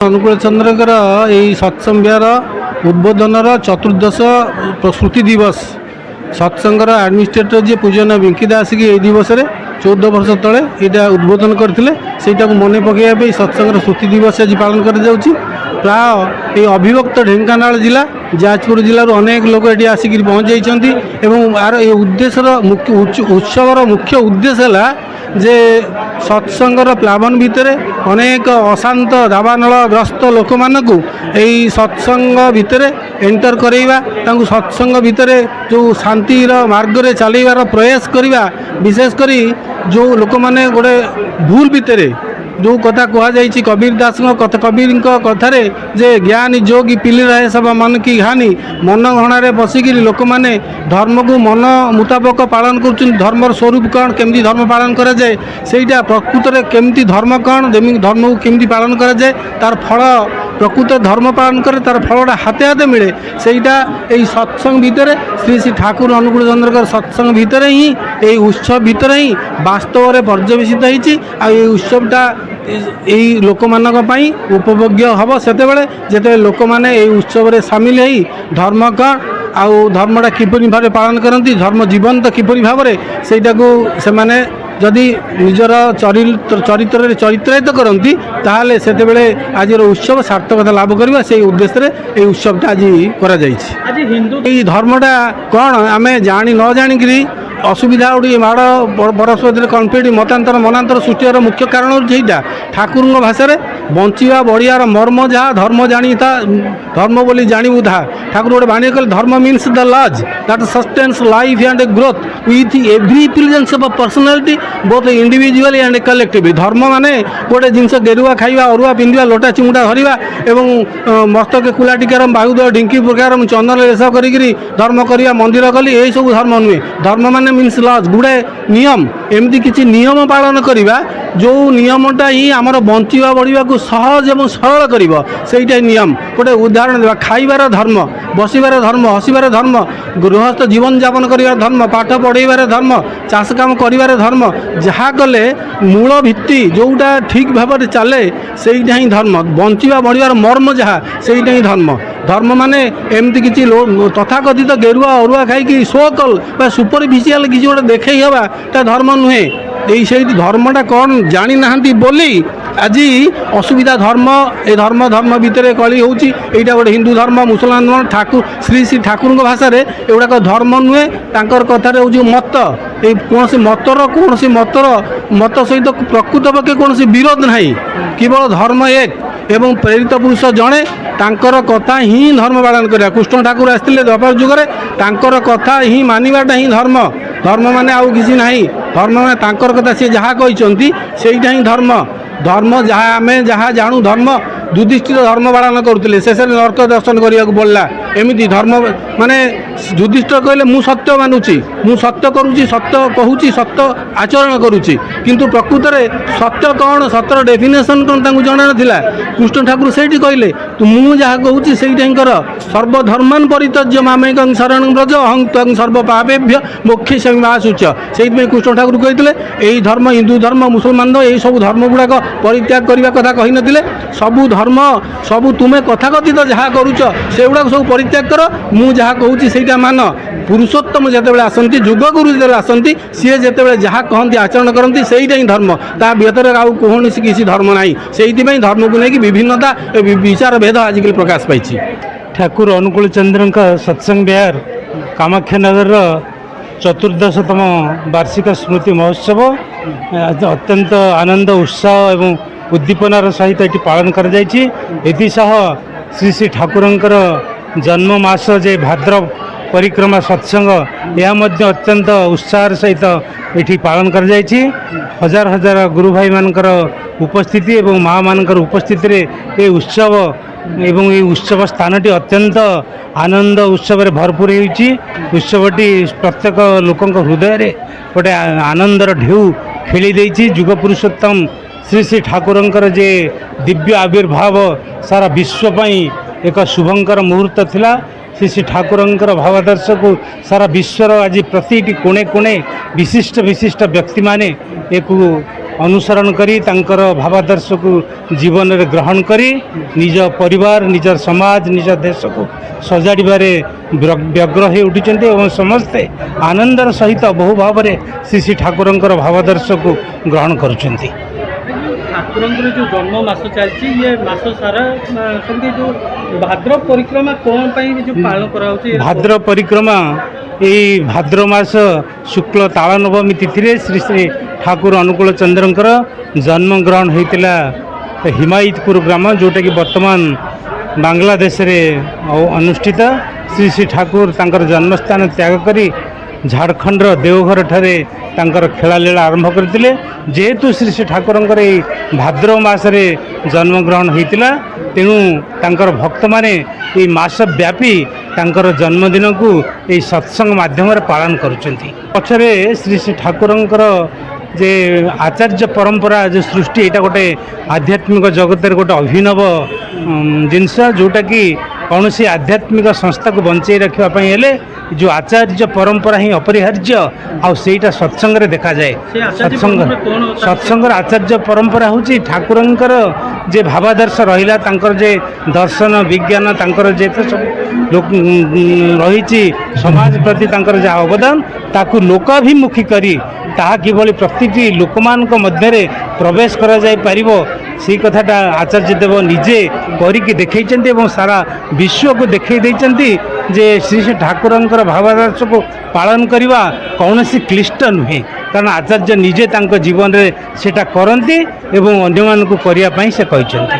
ଅନୁକୂଳ ଚନ୍ଦ୍ରଙ୍କର ଏହି ସତ୍ସଙ୍ଗ ବିହାର ଉଦ୍ବୋଧନର ଚତୁର୍ଦ୍ଦଶ ସ୍ମୃତି ଦିବସ ସତ୍ସଙ୍ଗର ଆଡମିନିଷ୍ଟ୍ରେଟର ଯିଏ ପୂଜନୀୟ ବିଙ୍କିଦା ଆସିକି ଏହି ଦିବସରେ 14 ବର୍ଷ ତଳେ ଏଇଟା ଉଦ୍ବୋଧନ କରିଥିଲେ। ସେଇଟାକୁ ମନେ ପକାଇବା ପାଇଁ ସତ୍ସଙ୍ଗର ସ୍ମୃତି ଦିବସ ଆଜି ପାଳନ କରାଯାଉଛି। ପ୍ରାୟ এই অবিভক্ত ঢেঙ্কানাଳ ଜିଲ୍ଲା ଯାଜପୁର ଜିଲ୍ଲାରୁ ଅନେକ ଲୋକ ଏଠି ଆସିକି ପହଞ୍ଚାଇଛନ୍ତି ଏବଂ ଆର এই ଉଦ୍ଦେଶ୍ୟର ଉତ୍ସବର ମୁଖ୍ୟ ଉଦ୍ଦେଶ୍ୟ ହେଲା ଯେ ସତ୍ସଙ୍ଗର ପ୍ଲାବନ ଭିତରେ ଅନେକ ଅଶାନ୍ତ ଦାବାନଳଗ୍ରସ୍ତ ଲୋକମାନଙ୍କୁ ଏହି ସତ୍ସଙ୍ଗ ଭିତରେ ଏଣ୍ଟର କରାଇବା, ତାଙ୍କୁ ସତ୍ସଙ୍ଗ ଭିତରେ ଯେଉଁ ଶାନ୍ତିର ମାର୍ଗରେ ଚାଲିବାର ପ୍ରୟାସ କରିବା। ବିଶେଷ କରି ଯେଉଁ ଲୋକମାନେ ଗୋଟେ ଭୁଲ ଭିତରେ जो कथा कहुई कबीर दास कबीर कथार जे ज्ञानी जोगी पिली रहे सब मन की हानि मन घणारे बसिकी लोक मैंने धर्म को मन मुताबक पालन कर धर्मर स्वरूप कौन केमती धर्म पालन करा जाए सेटा प्रकृत में केमती धर्म कौन धर्म को केमती पालन करा जाए तार फल प्रकृत धर्म पालन करे तार फलटा हाथे हाथे मिले सेटा यही सत्संग भितर श्री श्री ठाकुर अनुकूल चंद्रकर सत्संग भितर ही यही उत्सव भितर ही वास्तव में पर्यवेसित होती उत्सवटा यही लोक मानक उपभोग्य हम से जिते लोक मैंने उत्सव में सामिल हो धर्म कौन आउ धर्मटा किपरि भाव पालन करती धर्म जीवंत किपरि भाव सेटा को से माने जदि निजर चरित्र चरित्रायित करती ताहले सेतेबेले आज उत्सव सार्थकता लाभ करवा से उद्देश्य ये उत्सवटा आज करा जायछि। हिंदू धर्मटा कौन आम जानी न जाणिक असुविधा गोटे माड़ परस्पर कन्फ्लिक्ट मतांतर मनांतर सृष्टिर मुख्य कारण होता ठाकुर भाषा बंचा बढ़ियार मर्म जहाँ धर्म जानी था धर्म बोली जानू था ठाकुर गोटे बाणी कल dharma means the laws that sustains life and growth with every intelligence of personality both individually and collectively धर्म माने गोटे जिनस गेरुआ खाइबा अरुआ पिंधा लोटा चिमुटा धरवा एवं मस्तक कुला टिकार बाहुद ढिंकी प्रकार चंदन रेश करी धर्म करवा मंदिर कली यही सब धर्म नुहे धर्म माने मीन्स लॉज गुड़े नियम एमती किसी नियम पालन करवा जो नियमटा ही आमर बंचा बढ़िया को सहज और सरल कर नियम गोटे उदाहरण देवा खाइबार धर्म बसबार धर्म हसबार धर्म गृहस्थ जीवन यापन कर धर्म पाठ पढ़ाइबार धर्म चाष काम कर धर्म जहाँ कले मूल भित्ति जोटा ठीक भाव में चले सेटा ही धर्म बंचा बढ़ियार मर्म जहाँ सेटा ही धर्म धर्म माने एमती किसी तथाकथित गेरुआ अरुआ खाई सोकल सुपरफिशियल किसी गोटे देखे हवा धर्म नुहे यही से धर्मटा कौन जानी ना बोली आज असुविधा धर्म ए धर्म धर्म भितर कली होची एटा गोटे हिंदू धर्म मुसलमान धर्म ठाकुर श्री श्री ठाकुर भाषा एगुड़ाक धर्म नुहे तांकर कथार हूँ मत ये कौन सी मत सहित प्रकृत पक्षे कौन विरोध ना केवल धर्म एक एवं प्रेरित पुरुष जड़े तांकर कथा ही धर्म पालन करा कृष्ण ठाकुर आसते द्वापर जुगे तांकर कथा ही मानिबाटा ही धर्म धर्म माने आउ किसी नहीं धर्म माने तांकर कथा सी जहाँ कहते सेटा ही धर्म धर्म जहाँ आम जहाँ जानू धर्म युधिष्ठिर धर्म पालन करुले शेष नरक दर्शन करने को पड़ा एमती धर्म माने युधिष्ठिर कहले मु सत्य मानुची मु सत्य करुच्ची सत्य कहूँ सत्य आचरण करुच्ची किंतु प्रकृत में सत्य कौन सत्यर डेफिनेशन कौन तांको जଣା नथिला कृष्ण ठाकुर सेठी कहले तू मु जहाँ कहूँ सेटा ही कर सर्वधर्मान परित्यज्य मामेकं शरणं व्रज अहं त्वं सर्व पापेभ्य मोक्षयिष्यामि मा शुच्य से कृष्ण ठाकुर कहते यही धर्म हिंदू धर्म मुसलमान धर्म यही सब धर्म गुड़ाक परित्याग करने कथा कही नथिले सबू धर्म सबू तुम्हें कथाकथित जहाँ करुच से गुड़ाक सब परित्याग कर मु जहाँ कहूँ सेटा मान पुरुषोत्तम जितेबाला आसती जुगगुरु जो आसती सी जिते जहाँ कहती आचरण करती सेटा ही धर्म ता भीतर आउ कौन किसी धर्म ना से धर्म को लेकिन विभिन्नता विचार भेद आजिकल प्रकाश पाई। ठाकुर अनुकूल चंद्र का सत्संग विहार कामाख्यानगर चतुर्दशतम वार्षिक स्मृति महोत्सव अत्यंत आनंद उत्साह एवं उद्दीपनार सहित ये पालन कर श्री श्री ठाकुरंकर जन्म मास जे भाद्र परिक्रमा सत्संग यह अत्यंत उत्साह सहित ये पालन कर हजार हजार गुरु भाई मानकर उपस्थिति एवं माँ मानकर उपस्थिति रे ये उत्सव एवं ये उत्सव स्थानटी अत्यंत आनंद उत्सव भरपूर होती उत्सवटी प्रत्येक लोक हृदय रे गोटे आनंदर ढेउ खेली देछि जुग पुरुषोत्तम श्री श्री ठाकुरंकर जे दिव्य आविर्भाव सारा विश्वपाई एक शुभंकर मुहूर्त थिला श्री श्री ठाकुरंकर भावादर्श को सारा विश्वर आज प्रति कोणे कोणे विशिष्ट विशिष्ट व्यक्ति माने एक ଅନୁସରଣ କରି ତାଙ୍କର ଭାବାଦର୍ଶକୁ ଜୀବନରେ ଗ୍ରହଣ କରି ନିଜ ପରିବାର ନିଜ ସମାଜ ନିଜ ଦେଶକୁ ସଜାଡ଼ିବାରେ ବ୍ୟଗ୍ର ହୋଇ ଉଠିଛନ୍ତି ଏବଂ ସମସ୍ତେ ଆନନ୍ଦର ସହିତ ବହୁ ଭାବରେ ଶ୍ରୀ ଶ୍ରୀ ଠାକୁରଙ୍କର ଭାବାଦର୍ଶକୁ ଗ୍ରହଣ କରୁଛନ୍ତି। ଠାକୁରଙ୍କର ଯେଉଁ ଜନ୍ମ ମାସ ଚାଲିଛି ଇଏ ମାସ ସାରା ସେମିତି ଯେଉଁ ଭାଦ୍ର ପରିକ୍ରମା କ'ଣ ପାଇଁ ଯେଉଁ ପାଳନ କରାହେଉଛି? ଭାଦ୍ର ପରିକ୍ରମା ଏଇ ଭାଦ୍ର ମାସ ଶୁକ୍ଳ ତାଳ ନବମୀ ତିଥିରେ ଶ୍ରୀ ଶ୍ରୀ ଠାକୁର ଅନୁକୂଳ ଚନ୍ଦ୍ରଙ୍କର ଜନ୍ମଗ୍ରହଣ ହୋଇଥିଲା ହିମାୟିତପୁର ଗ୍ରାମ, ଯେଉଁଟାକି ବର୍ତ୍ତମାନ ବାଂଲାଦେଶରେ ଅନୁଷ୍ଠିତ। ଶ୍ରୀ ଶ୍ରୀ ଠାକୁର ତାଙ୍କର ଜନ୍ମସ୍ଥାନ ତ୍ୟାଗ କରି ଝାଡ଼ଖଣ୍ଡର ଦେଓଘର ଠାରେ ତାଙ୍କର ଖେଳାଲୀଳା ଆରମ୍ଭ କରିଥିଲେ। ଯେହେତୁ ଶ୍ରୀ ଶ୍ରୀ ଠାକୁରଙ୍କର ଏଇ ଭାଦ୍ରବ ମାସରେ ଜନ୍ମଗ୍ରହଣ ହୋଇଥିଲା, ତେଣୁ ତାଙ୍କର ଭକ୍ତମାନେ ଏଇ ମାସ ବ୍ୟାପୀ ତାଙ୍କର ଜନ୍ମଦିନକୁ ଏଇ ସତ୍ସଙ୍ଗ ମାଧ୍ୟମରେ ପାଳନ କରୁଛନ୍ତି। ପଛରେ ଶ୍ରୀ ଶ୍ରୀ ଠାକୁରଙ୍କର ଯେ ଆଚାର୍ଯ୍ୟ ପରମ୍ପରା ଯେଉଁ ସୃଷ୍ଟି, ଏଇଟା ଗୋଟେ ଆଧ୍ୟାତ୍ମିକ ଜଗତରେ ଗୋଟେ ଅଭିନବ ଜିନିଷ, ଯେଉଁଟାକି କୌଣସି ଆଧ୍ୟାତ୍ମିକ ସଂସ୍ଥାକୁ ବଞ୍ଚେଇ ରଖିବା ପାଇଁ ହେଲେ ଯେଉଁ ଆଚାର୍ଯ୍ୟ ପରମ୍ପରା ହିଁ ଅପରିହାର୍ଯ୍ୟ, ଆଉ ସେଇଟା ସତ୍ସଙ୍ଗରେ ଦେଖାଯାଏ। ସତ୍ସଙ୍ଗର ଆଚାର୍ଯ୍ୟ ପରମ୍ପରା ହେଉଛି ଠାକୁରଙ୍କର ଯେ ଭାବାଦର୍ଶ ରହିଲା, ତାଙ୍କର ଯେ ଦର୍ଶନ ବିଜ୍ଞାନ, ତାଙ୍କର ଯେତେ ସବୁ ରହିଛି ସମାଜ ପ୍ରତି ତାଙ୍କର ଯାହା ଅବଦାନ, ତାକୁ ଲୋକାଭିମୁଖୀ କରି ତାହା କିଭଳି ପ୍ରତିଟି ଲୋକମାନଙ୍କ ମଧ୍ୟରେ ପ୍ରବେଶ କରାଯାଇପାରିବ, ସେଇ କଥାଟା ଆଚାର୍ଯ୍ୟ ଦେବ ନିଜେ କରିକି ଦେଖାଇଛନ୍ତି ଏବଂ ସାରା ବିଶ୍ୱକୁ ଦେଖାଇ ଦେଇଛନ୍ତି ଯେ ଶ୍ରୀ ଶ୍ରୀ ଠାକୁରଙ୍କର ଭାବାଦର୍ଶକୁ ପାଳନ କରିବା କୌଣସି କ୍ଲିଷ୍ଟ ନୁହେଁ, କାରଣ ଆଚାର୍ଯ୍ୟ ନିଜେ ତାଙ୍କ ଜୀବନରେ ସେଇଟା କରନ୍ତି ଏବଂ ଅନ୍ୟମାନଙ୍କୁ କରିବା ପାଇଁ ସେ କହିଛନ୍ତି।